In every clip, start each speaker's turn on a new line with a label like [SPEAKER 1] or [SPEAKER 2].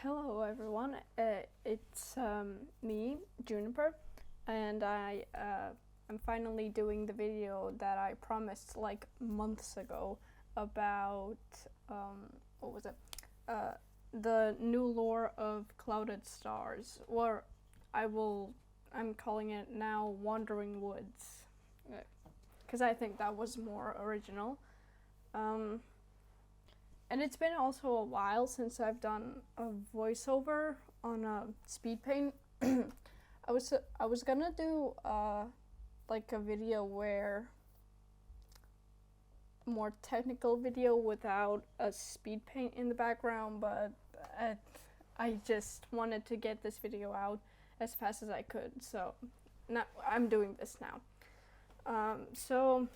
[SPEAKER 1] Hello everyone, it's me, Juniper, and I'm finally doing the video that I promised like months ago about, what was it, the new lore of Clouded Stars, or I'm calling it now Wandering Woods, because I think that was more original. And it's been also a while since I've done a voiceover on a speed paint. I was gonna do like a video where more technical video without a speed paint in the background, but I just wanted to get this video out as fast as I could, so now I'm doing this now. So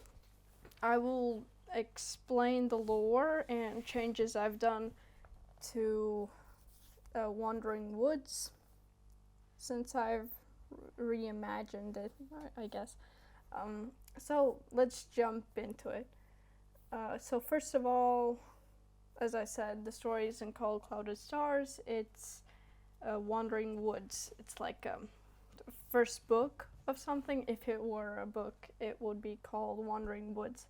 [SPEAKER 1] I will explain the lore and changes I've done to Wandering Woods since I've reimagined it, I guess. So let's jump into it. So first of all, as I said, the story isn't called Clouded Stars, it's Wandering Woods. It's like the first book of something. If it were a book, it would be called Wandering Woods.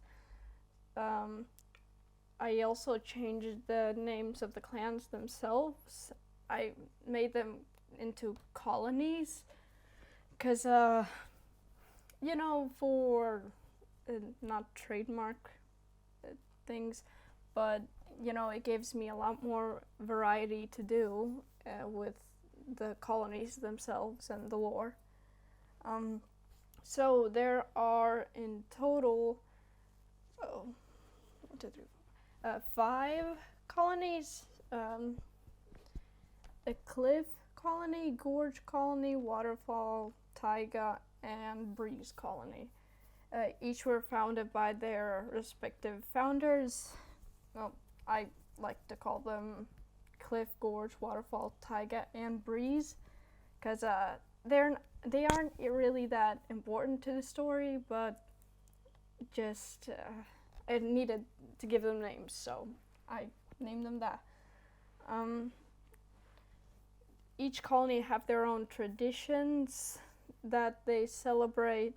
[SPEAKER 1] I also changed the names of the clans themselves. I made them into colonies because, you know, for not trademark things, but, you know, it gives me a lot more variety to do with the colonies themselves and the lore. So there are in total 5 colonies: a cliff colony, gorge colony, waterfall, taiga, and breeze colony. Each were founded by their respective founders. Well, I like to call them cliff, gorge, waterfall, taiga, and breeze because they aren't really that important to the story, but just I needed to give them names, so I named them that. Each colony have their own traditions that they celebrate,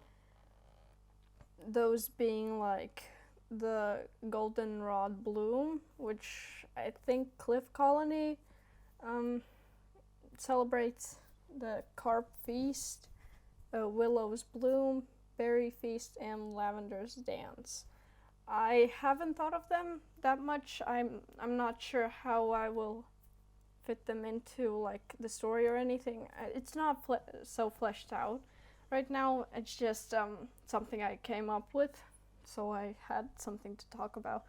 [SPEAKER 1] those being like the goldenrod bloom, which I think Cliff Colony celebrates, the carp feast, willow's bloom, berry feast, and lavender's dance. I haven't thought of them that much. I'm not sure how I will fit them into like the story or anything. It's not so fleshed out right now. It's just something I came up with, so I had something to talk about.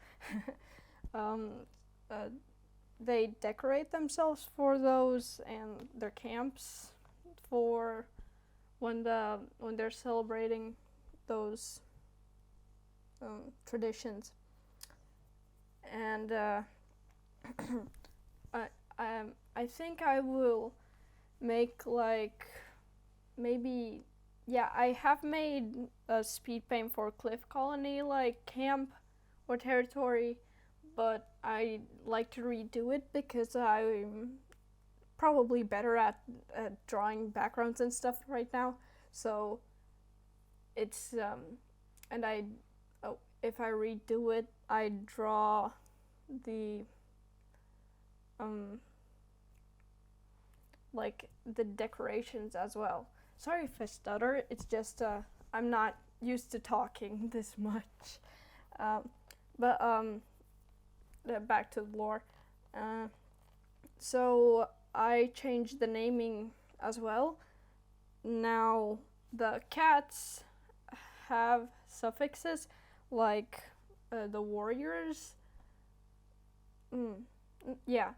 [SPEAKER 1] They decorate themselves for those and their camps for when they're celebrating those traditions. And I think I will make like maybe, yeah, I have made a speed paint for Cliff Colony like camp or territory, but I like to redo it because I'm probably better at drawing backgrounds and stuff right now. So it's and if I redo it, I draw the like the decorations as well. Sorry if I stutter, it's just I'm not used to talking this much. But back to the lore. So I changed the naming as well. Now the cats have suffixes like the warriors. Yeah.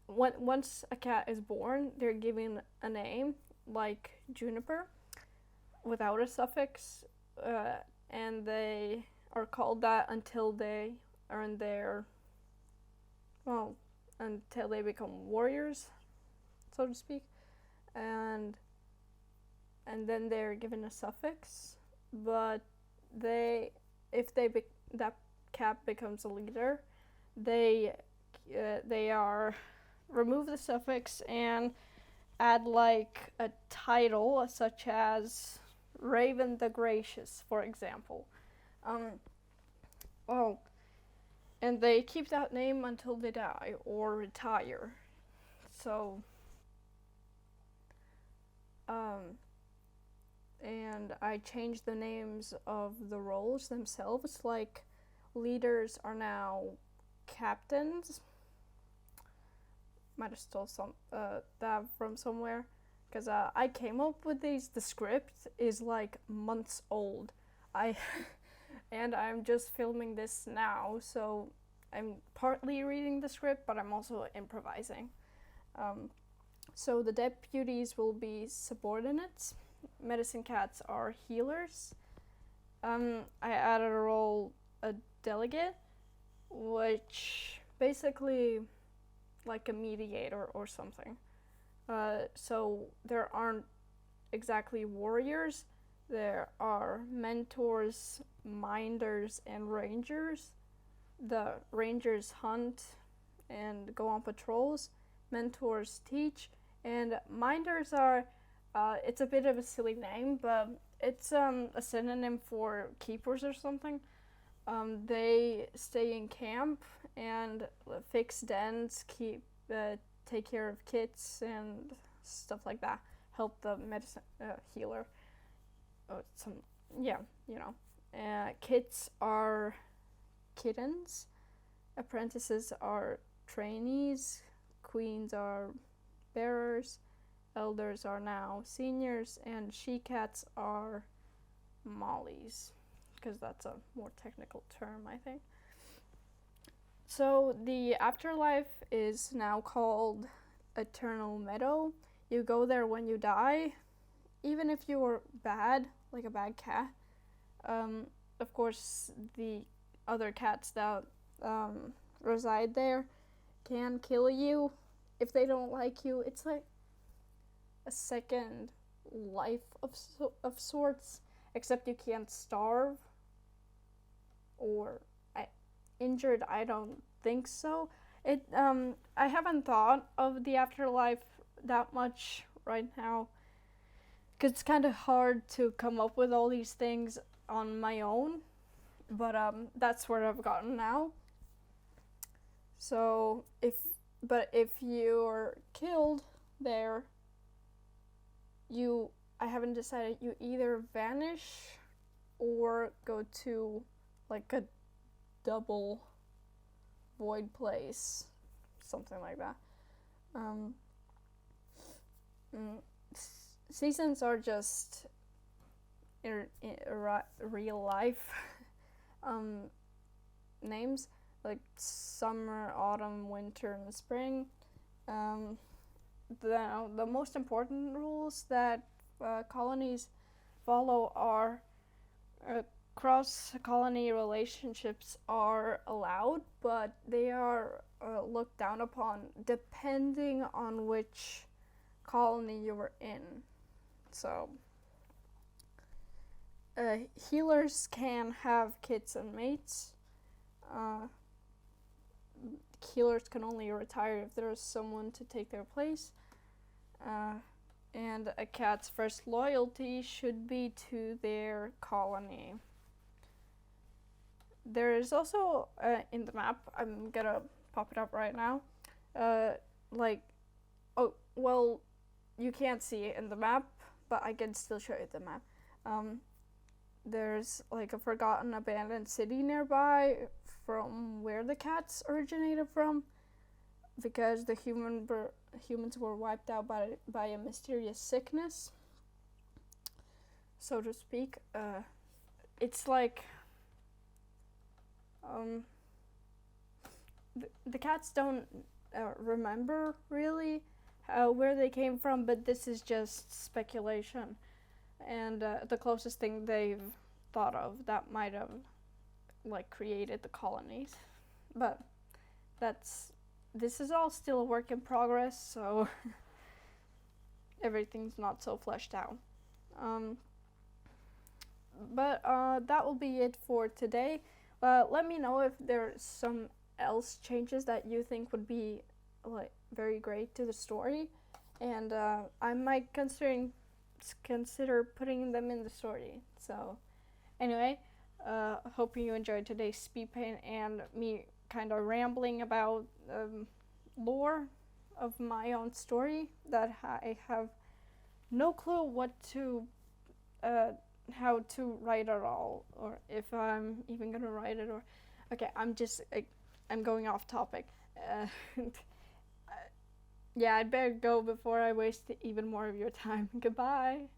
[SPEAKER 1] Once a cat is born, they're given a name like Juniper without a suffix, and they are called that until they earn their, well, until they become warriors, so to speak, and then they're given a suffix. But if that cat becomes a leader, they are remove the suffix and add like a title such as Raven the Gracious, for example. Well, and they keep that name until they die or retire. So, and I changed the names of the roles themselves. Like, leaders are now captains. Might have stole that from somewhere, because I came up with these. The script is like months old. And I'm just filming this now, so I'm partly reading the script, but I'm also improvising. So the deputies will be subordinates. Medicine cats are healers. I added a role, a delegate, which basically like a mediator or something. So there aren't exactly warriors. There are mentors, minders, and rangers. The rangers hunt and go on patrols. Mentors teach, and minders are, it's a bit of a silly name, but it's a synonym for keepers or something. They stay in camp and fix dens, take care of kits and stuff like that. Help the medicine healer. Kits are kittens. Apprentices are trainees. Queens are bearers. Elders are now seniors, and she-cats are mollies, because that's a more technical term, I think. So the afterlife is now called Eternal Meadow. You go there when you die, even if you were bad, like a bad cat. Of course, the other cats that reside there can kill you if they don't like you. It's like a second life of sorts, except you can't starve or injured. I don't think so. I haven't thought of the afterlife that much right now, because it's kind of hard to come up with all these things on my own, but that's where I've gotten now. So if you're killed there, I haven't decided, you either vanish or go to like a double void place, something like that. Seasons are just in real life names, like summer, autumn, winter, and spring. The most important rules that colonies follow are cross-colony relationships are allowed, but they are looked down upon depending on which colony you were in. So healers can have kits and mates. Healers can only retire if there is someone to take their place. And a cat's first loyalty should be to their colony. There is also, in the map, I'm gonna pop it up right now, you can't see it in the map, but I can still show you the map. There's like a forgotten abandoned city nearby from where the cats originated from, because the humans were wiped out by a mysterious sickness, so to speak. It's like the cats don't remember really where they came from, but this is just speculation, and the closest thing they've thought of that might have like created the colonies. But this is all still a work in progress, so everything's not so fleshed out. But that will be it for today. Let me know if there's some else changes that you think would be like very great to the story, and I might consider putting them in the story. So anyway, hope you enjoyed today's speed paint and me kind of rambling about lore of my own story that I have no clue what to how to write at all, or if I'm even gonna write it. Or okay, I'm going off topic. Yeah, I'd better go before I waste even more of your time. Goodbye.